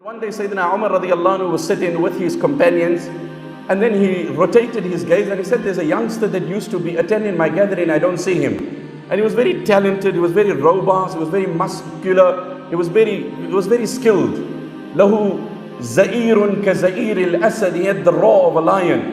One day Sayyidina Umar radiallahu anhu was sitting with his companions, and then he rotated his gaze and he said, there's a youngster that used to be attending my gathering, I don't see him. And he was very talented, he was very robust, he was very muscular, he was very skilled. Lahu za'irun ka za'ir al-asad, he had the roar of a lion.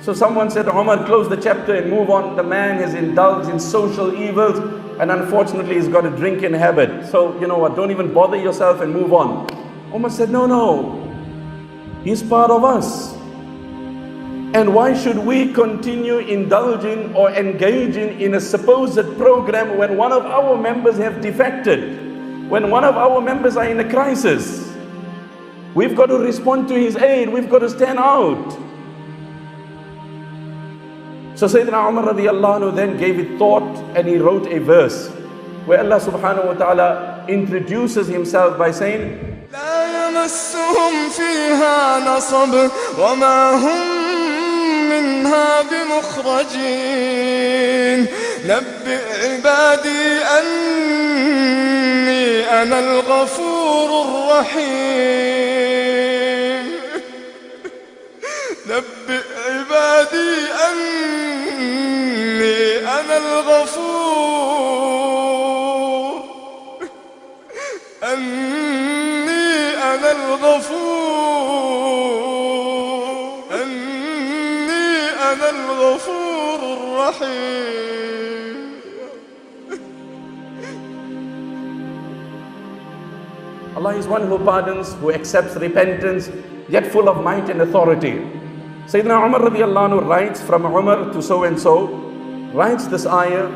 So someone said, Umar, close the chapter and move on. The man has indulged in social evils and unfortunately he's got a drinking habit. So you know what, don't even bother yourself and move on. Umar said, no, he's part of us. And why should we continue indulging or engaging in a supposed program when one of our members have defected? When one of our members are in a crisis? We've got to respond to his aid, we've got to stand out. So Sayyidina Umar radiallahu anhu then gave it thought and he wrote a verse where Allah subhanahu wa ta'ala introduces himself by saying, لا يمسهم فيها نصب وما هم منها بمخرجين نبئ عبادي أني أنا الغفور الرحيم نبئ عبادي أني أنا الغفور أنا الغفور الرحيم. Allah is one who pardons, who accepts repentance, yet full of might and authority. Sayyidina Umar radiallahu anhu writes from Umar to so and so, writes this ayah,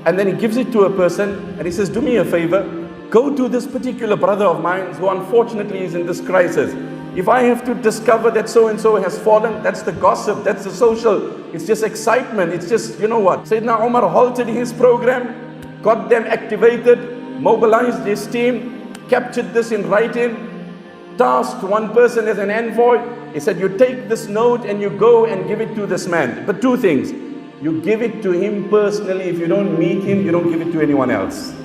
and then he gives it to a person and he says, do me a favor, go to this particular brother of mine who unfortunately is in this crisis. If I have to discover that so and so has fallen, that's the gossip, that's the social, it's just excitement, it's just, you know what. Sayyidina Umar halted his program, got them activated, mobilized his team, captured this in writing, tasked one person as an envoy. He said, you take this note and you go and give it to this man. But two things, you give it to him personally. If you don't meet him, you don't give it to anyone else.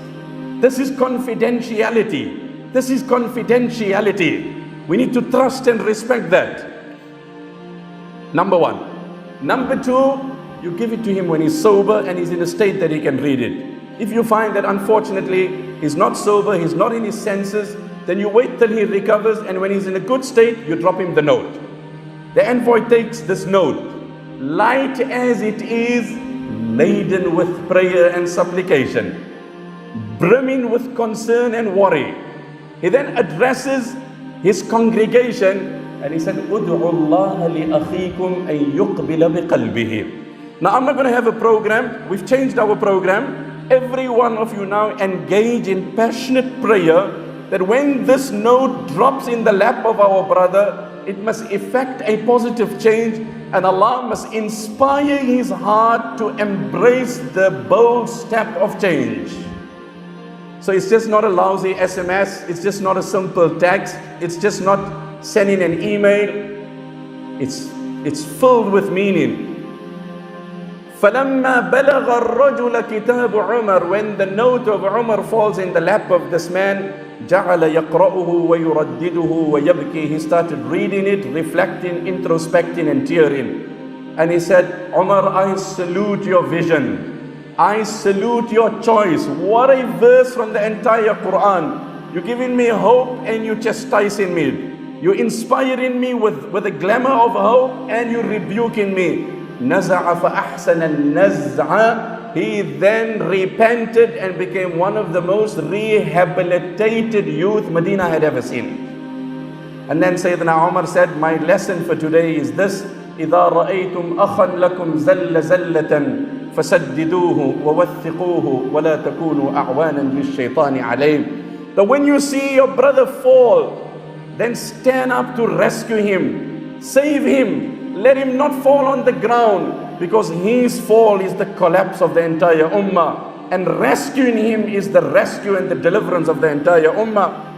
This is confidentiality. This is confidentiality. We need to trust and respect that. Number one. Number two, you give it to him when he's sober and he's in a state that he can read it. If you find that unfortunately he's not sober, he's not in his senses, then you wait till he recovers, and when he's in a good state, you drop him the note. The envoy takes this note, light as it is, laden with prayer and supplication, brimming with concern and worry. He then addresses his congregation and he said, "Ud'u Allah li akhikum an yuqbila biqalbihi." Now I'm not going to have a program. We've changed our program. Every one of you now engage in passionate prayer that when this note drops in the lap of our brother, it must effect a positive change, and Allah must inspire his heart to embrace the bold step of change. So it's just not a lousy SMS, it's just not a simple text, it's just not sending an email, it's filled with meaning. فَلَمَّا بَلَغَ الرَّجُلَ كِتَابُ عُمَرَ, when the note of Umar falls in the lap of this man, جَعَلَ يَقْرَأُهُ وَيُرَدِّدُهُ وَيَبْكِي, he started reading it, reflecting, introspecting and tearing. And he said, Umar, I salute your vision. I salute your choice. What a verse from the entire Quran. You're giving me hope and you're chastising me. You're inspiring me with a glamour of hope and you're rebuking me. نَزَعَ فَأَحْسَنَ النَّزْعَ, he then repented and became one of the most rehabilitated youth Medina had ever seen. And then Sayyidina Umar said, my lesson for today is this: إِذَا رَأَيْتُمْ أَخًا لَكُمْ زَلَّ زَلَّةً فَسَدِّدُوهُ وَوَثِّقُوهُ وَلَا تَكُونُوا أَعْوَانًا لِلشَّيْطَانِ عَلَيْهِ. That when you see your brother fall, then stand up to rescue him, save him. Let him not fall on the ground, because his fall is the collapse of the entire ummah, and rescuing him is the rescue and the deliverance of the entire ummah.